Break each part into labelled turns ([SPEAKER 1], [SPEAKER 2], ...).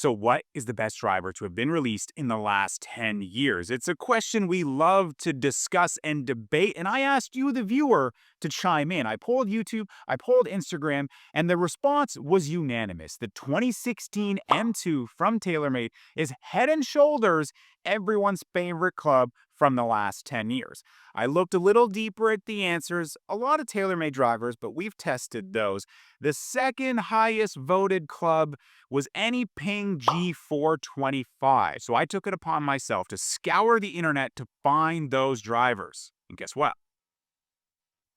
[SPEAKER 1] So, what is the best driver to have been released in the last 10 years? It's a question we love to discuss and debate. And I asked you, the viewer, to chime in. I polled YouTube, I polled Instagram, and the response was unanimous. The 2016 M2 from TaylorMade is head and shoulders everyone's favorite club from the last 10 years. I looked a little deeper at the answers, a lot of TaylorMade drivers, but we've tested those. The second highest voted club was any Ping G425. So I took it upon myself to scour the internet to find those drivers. And guess what?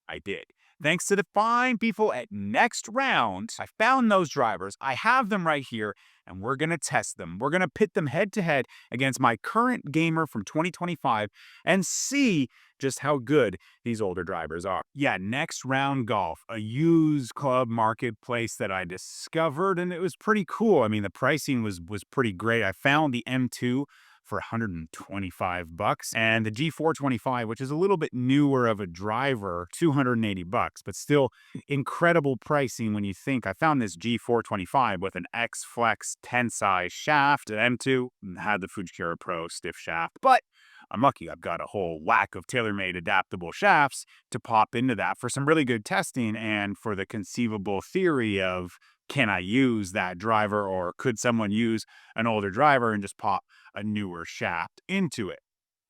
[SPEAKER 1] I did. Thanks to the fine people at NextRound, I found those drivers. I have them right here, and we're going to test them. We're going to pit them head to head against my current gamer from 2025 and see just how good these older drivers are. Yeah, NextRound Golf, a used club marketplace that I discovered, and it was pretty cool. I mean, the pricing was pretty great. I found the M2 for 125 bucks, and the G425, which is a little bit newer of a driver, 280 bucks, but still incredible pricing when you think. I found this G425 with an X Flex 10 size shaft, an M2, and had the Fujikura Pro stiff shaft, but I'm lucky I've got a whole whack of TaylorMade adaptable shafts to pop into that for some really good testing and for the conceivable theory of, can I use that driver, or could someone use an older driver and just pop a newer shaft into it?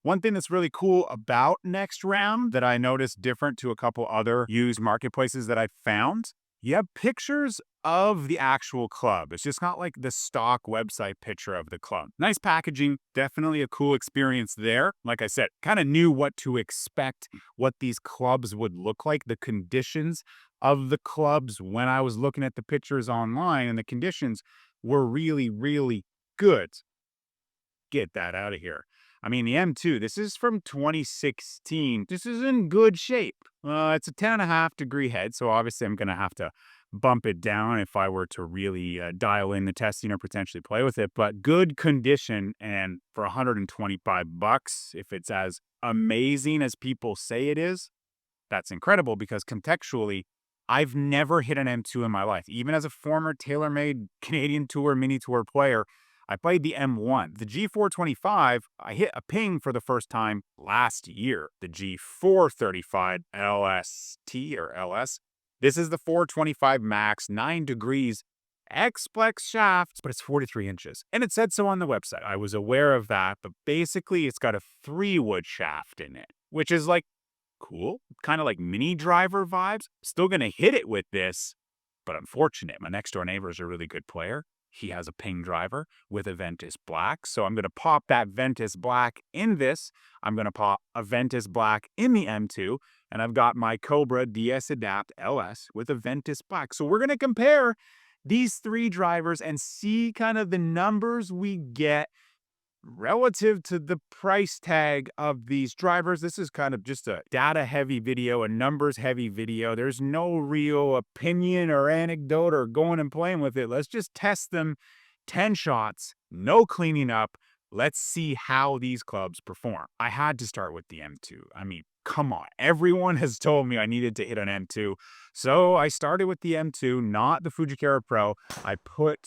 [SPEAKER 1] One thing that's really cool about NextRound that I noticed different to a couple other used marketplaces that I found, you have pictures of the actual club. It's just not like the stock website picture of the club. Nice packaging, definitely a cool experience there. Like I said, kind of knew what to expect, what these clubs would look like, the conditions of the clubs when I was looking at the pictures online, and the conditions were really, really good. Get that out of here. I mean, the M2, this is from 2016. This is in good shape. It's a 10.5-degree head, so obviously I'm going to have to bump it down if I were to really dial in the testing or potentially play with it. But good condition, and for 125 bucks, if it's as amazing as people say it is, that's incredible, because contextually, I've never hit an M2 in my life. Even as a former TaylorMade Canadian Tour Mini Tour player, I played the M1. The G425, I hit a Ping for the first time last year. The G435 LST or LS. This is the 425 Max, 9 degrees, X-Plex shafts, but it's 43 inches. And it said so on the website. I was aware of that, but basically it's got a 3-wood shaft in it, which is like cool, kind of like mini driver vibes. Still gonna hit it with this, but unfortunate. My next door neighbor is a really good player. He has a Ping driver with a Ventus Black. So I'm going to pop that Ventus Black in this. I'm going to pop a Ventus Black in the M2. And I've got my Cobra DS Adapt LS with a Ventus Black. So we're going to compare these three drivers and see kind of the numbers we get relative to the price tag of these drivers. This is kind of just a data heavy video, a numbers heavy video. There's no real opinion or anecdote or going and playing with it. Let's just test them. 10 shots, no cleaning up. Let's see how these clubs perform. I had to start with the M2. I mean, come on. Everyone has told me I needed to hit an M2. So I started with the M2, not the Fujikura Pro. I put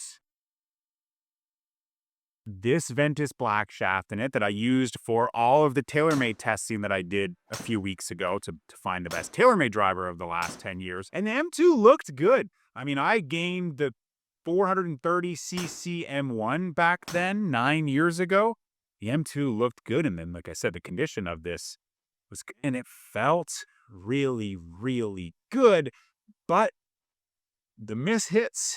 [SPEAKER 1] this Ventus Black shaft in it that I used for all of the TaylorMade testing that I did a few weeks ago to find the best TaylorMade driver of the last 10 years. And the M2 looked good. I mean, I gained the 430cc M1 back then, 9 years ago. The M2 looked good. And then, like I said, the condition of this was good, and it felt really, really good. But the mishits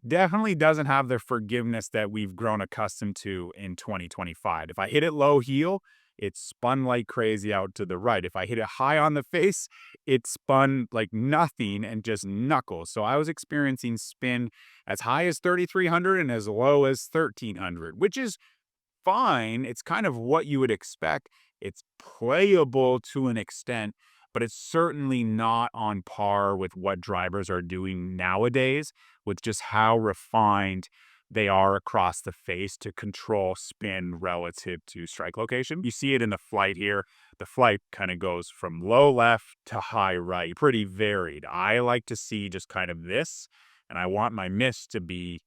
[SPEAKER 1] definitely doesn't have the forgiveness that we've grown accustomed to in 2025. If I hit it low heel, it spun like crazy out to the right. If I hit it high on the face, it spun like nothing and just knuckles. So I was experiencing spin as high as 3,300 and as low as 1,300, which is fine. It's kind of what you would expect. It's playable to an extent, but it's certainly not on par with what drivers are doing nowadays, with just how refined they are across the face to control spin relative to strike location. You see it in the flight here. The flight kind of goes from low left to high right, pretty varied. I like to see just kind of this, and I want my miss to be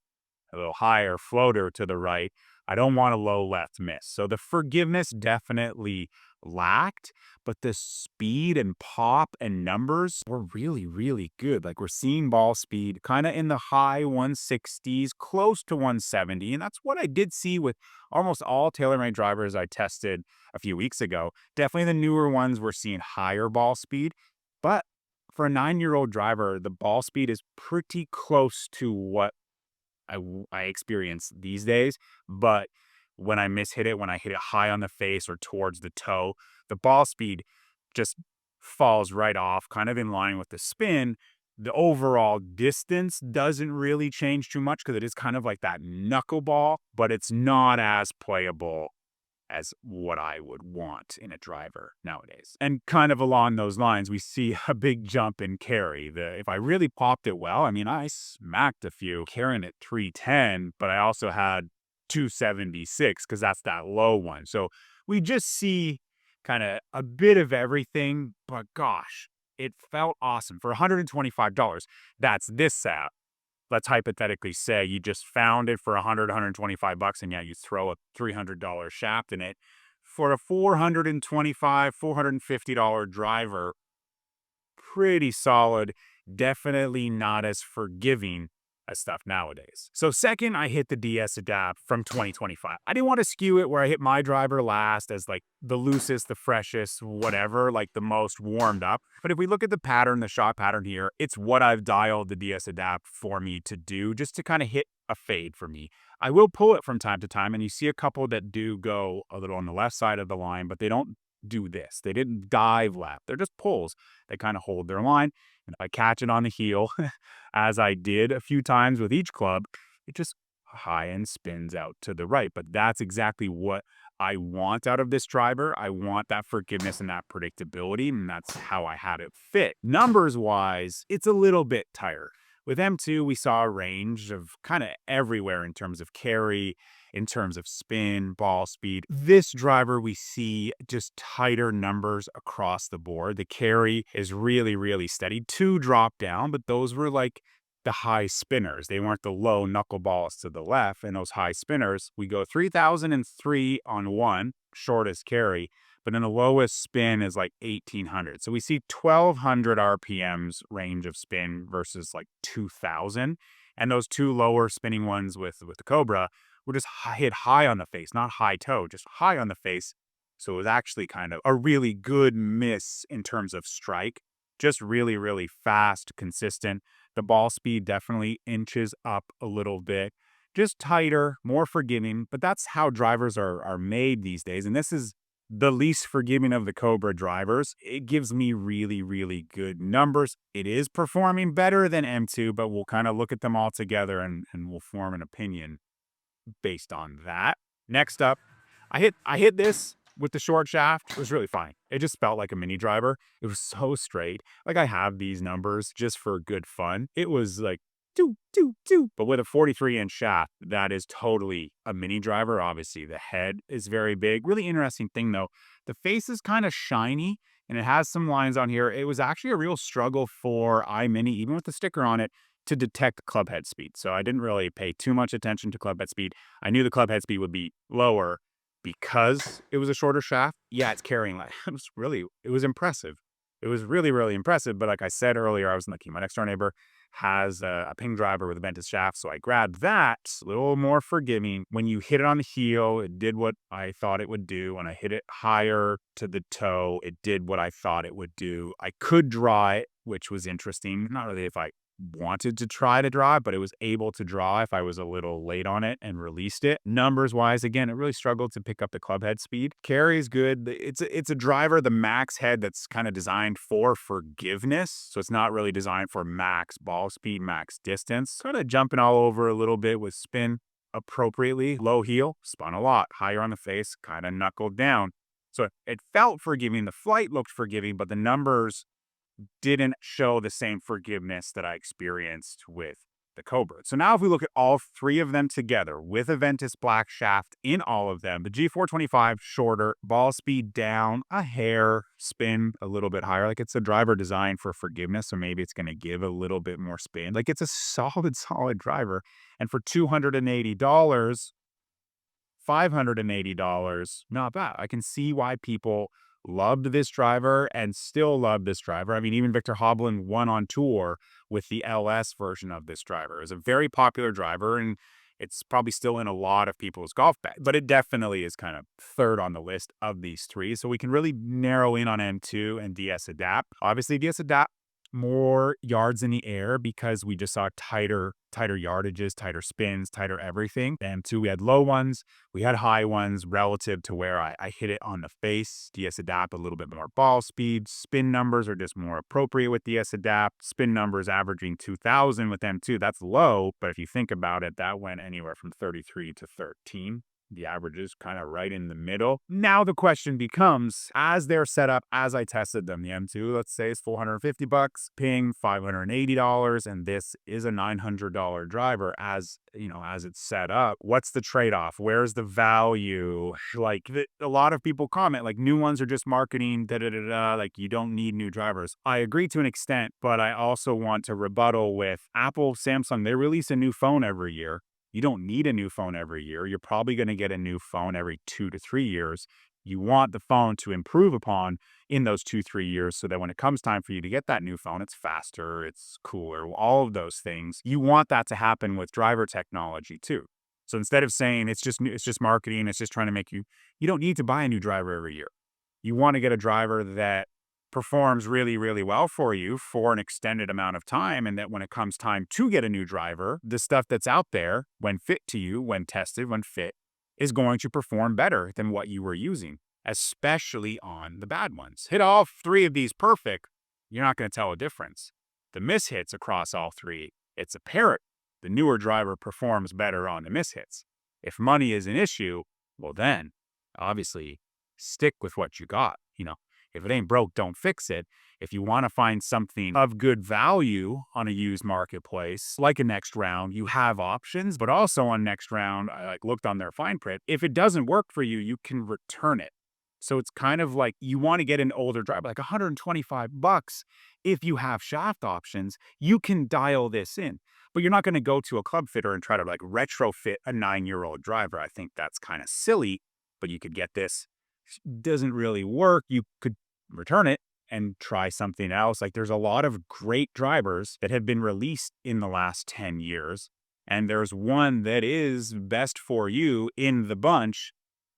[SPEAKER 1] a little higher floater to the right. I don't want a low left miss. So the forgiveness definitely lacked, but the speed and pop and numbers were really, really good. Like we're seeing ball speed kind of in the high 160s, close to 170. And that's what I did see with almost all TaylorMade drivers I tested a few weeks ago. Definitely the newer ones were seeing higher ball speed. But for a 9-year-old driver, the ball speed is pretty close to what I experience these days. But when I mishit it, when I hit it high on the face or towards the toe, the ball speed just falls right off, kind of in line with the spin. The overall distance doesn't really change too much because it is kind of like that knuckleball, but it's not as playable as what I would want in a driver nowadays. And kind of along those lines, we see a big jump in carry. If I really popped it well, I mean, I smacked a few carrying at 310, but I also had 276 because that's that low one. So we just see kind of a bit of everything, but gosh, it felt awesome. For $125, that's this set. Let's hypothetically say you just found it for 125 bucks and yeah, you throw a $300 shaft in it. For a $450 driver, pretty solid, definitely not as forgiving as stuff nowadays. So second, I hit the DS Adapt from 2025. I didn't want to skew it where I hit my driver last as like the loosest, the freshest, whatever, like the most warmed up. But if we look at the pattern, the shot pattern here, it's what I've dialed the DS Adapt for me to do, just to kind of hit a fade for me. I will pull it from time to time, and you see a couple that do go a little on the left side of the line, but they don't do this. They didn't dive left. They're just pulls. They kind of hold their line. And if I catch it on the heel, as I did a few times with each club, it just high end spins out to the right. But that's exactly what I want out of this driver. I want that forgiveness and that predictability, and that's how I had it fit. Numbers wise, it's a little bit tighter. With M2, we saw a range of kind of everywhere in terms of carry, in terms of spin, ball speed. This driver, we see just tighter numbers across the board. The carry is really, really steady. 2 drop down, but those were like the high spinners. They weren't the low knuckleballs to the left. And those high spinners, we go 3,003 on one, shortest carry, but then the lowest spin is like 1,800. So we see 1,200 RPMs range of spin versus like 2,000. And those 2 lower spinning ones with the Cobra were just hit high on the face, not high toe, just high on the face. So it was actually kind of a really good miss in terms of strike. Just really, really fast, consistent. The ball speed definitely inches up a little bit. Just tighter, more forgiving. But that's how drivers are made these days. And this is the least forgiving of the Cobra drivers. It gives me really, really good numbers. It is performing better than M2, but we'll kind of look at them all together and we'll form an opinion based on that. Next up, I hit this with the short shaft. It was really fine. It just felt like a mini driver. It was so straight. Like I have these numbers just for good fun. It was like doo, doo, doo. But with a 43-inch shaft, that is totally a mini driver. Obviously, the head is very big. Really interesting thing though, the face is kind of shiny and it has some lines on here. It was actually a real struggle for iMini, even with the sticker on it, to detect club head speed. So I didn't really pay too much attention to club head speed. I knew the club head speed would be lower because it was a shorter shaft. Yeah, it's carrying like, it was impressive. It was really, really impressive. But like I said earlier, I was lucky. My next door neighbor has a Ping driver with a vented shaft. So I grabbed that, a little more forgiving. When you hit it on the heel, it did what I thought it would do. When I hit it higher to the toe, it did what I thought it would do. I could draw it, which was interesting. Not really if I wanted to try to draw it, but it was able to draw if I was a little late on it and released it. Numbers wise, again, it really struggled to pick up the club head speed. Carry is good. It's a driver, the max head, that's kind of designed for forgiveness. So it's not really designed for max ball speed, max distance. Kind of jumping all over a little bit with spin appropriately. Low heel, spun a lot. Higher on the face, kind of knuckled down. So it felt forgiving. The flight looked forgiving, but the numbers didn't show the same forgiveness that I experienced with the Cobra. So now if we look at all three of them together with a Ventus black shaft in all of them, the G425 shorter, ball speed down a hair, spin a little bit higher. Like it's a driver designed for forgiveness, so maybe it's going to give a little bit more spin. Like it's a solid driver. And for $280, $580, not bad. I can see why people loved this driver and still love this driver. I mean, even Victor Hovland won on tour with the LS version of this driver. It's a very popular driver, and it's probably still in a lot of people's golf bag, but it definitely is kind of third on the list of these three. So we can really narrow in on M2 and DS Adapt. Obviously, DS Adapt more yards in the air because we just saw tighter yardages, tighter spins, tighter everything. M2, we had low ones, we had high ones relative to where I hit it on the face. DS Adapt, a little bit more ball speed. Spin numbers are just more appropriate with DS Adapt. Spin numbers averaging 2,000 with M2, that's low, but if you think about it, that went anywhere from 33 to 13. The average is kind of right in the middle. Now the question becomes, as they're set up, as I tested them, the M2, let's say, is $450, Ping $580, and this is a $900 driver as, you know, as it's set up. What's the trade-off? Where's the value? Like, a lot of people comment, like, new ones are just marketing, like, you don't need new drivers. I agree to an extent, but I also want to rebuttal with Apple, Samsung, they release a new phone every year. You don't need a new phone every year. You're probably going to get a new phone every 2 to 3 years. You want the phone to improve upon in those 2-3 years so that when it comes time for you to get that new phone, it's faster, it's cooler, all of those things. You want that to happen with driver technology too. So instead of saying it's just marketing, it's just trying to make you don't need to buy a new driver every year. You want to get a driver that performs really, really well for you for an extended amount of time, and that when it comes time to get a new driver, the stuff that's out there, when fit to you, when tested, when fit, is going to perform better than what you were using, especially on the bad ones. Hit all three of these perfect, you're not going to tell a difference. The mishits across all three, it's apparent the newer driver performs better on the mishits. If money is an issue, well then, obviously, stick with what you got, you know. If it ain't broke, don't fix it. If you want to find something of good value on a used marketplace, like a NextRound, you have options. But also on NextRound, I looked on their fine print. If it doesn't work for you, you can return it. So it's kind of like you want to get an older driver, like $125. If you have shaft options, you can dial this in. But you're not going to go to a club fitter and try to like retrofit a 9-year-old driver. I think that's kind of silly, but you could get this. Doesn't really work. You could return it and try something else. Like there's a lot of great drivers that have been released in the last 10 years. And there's one that is best for you in the bunch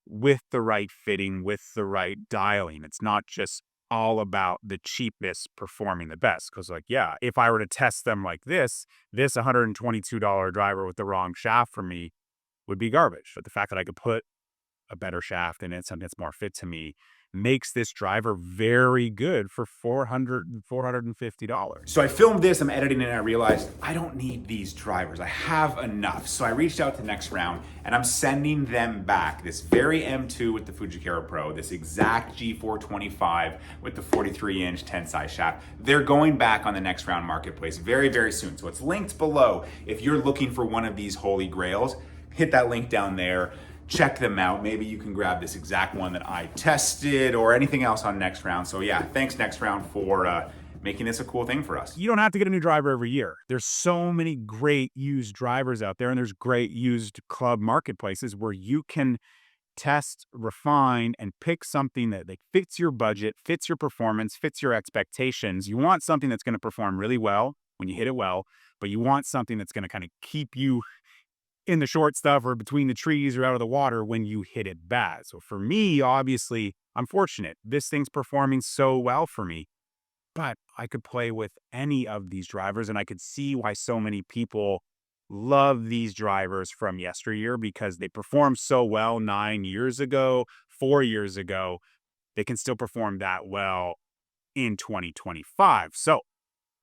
[SPEAKER 1] with the right fitting, with the right dialing. It's not just all about the cheapest performing the best. Because like, yeah, if I were to test them like this $122 driver with the wrong shaft for me would be garbage. But the fact that I could put a better shaft in it, something that's more fit to me, makes this driver very good for $450. So I filmed this, I'm editing it, and I realized I don't need these drivers. I have enough. So I reached out to NextRound, and I'm sending them back this very M2 with the Fujikara Pro, this exact G425 with the 43-inch 10-size shaft. They're going back on the NextRound marketplace very, very soon. So it's linked below. If you're looking for one of these holy grails, hit that link down there. Check them out. Maybe you can grab this exact one that I tested or anything else on NextRound. So yeah, thanks NextRound for making this a cool thing for us. You don't have to get a new driver every year. There's so many great used drivers out there, and there's great used club marketplaces where you can test, refine, and pick something that fits your budget, fits your performance, fits your expectations. You want something that's going to perform really well when you hit it well, but you want something that's going to kind of keep you in the short stuff or between the trees or out of the water when you hit it bad. So for me, obviously, I'm fortunate. This thing's performing so well for me, but I could play with any of these drivers, and I could see why so many people love these drivers from yesteryear because they performed so well 9 years ago, 4 years ago. They can still perform that well in 2025. So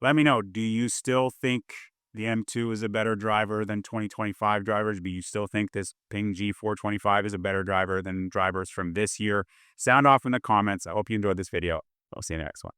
[SPEAKER 1] let me know, do you still think the M2 is a better driver than 2025 drivers? Do you still think this Ping G425 is a better driver than drivers from this year? Sound off in the comments. I hope you enjoyed this video. I'll see you in the next one.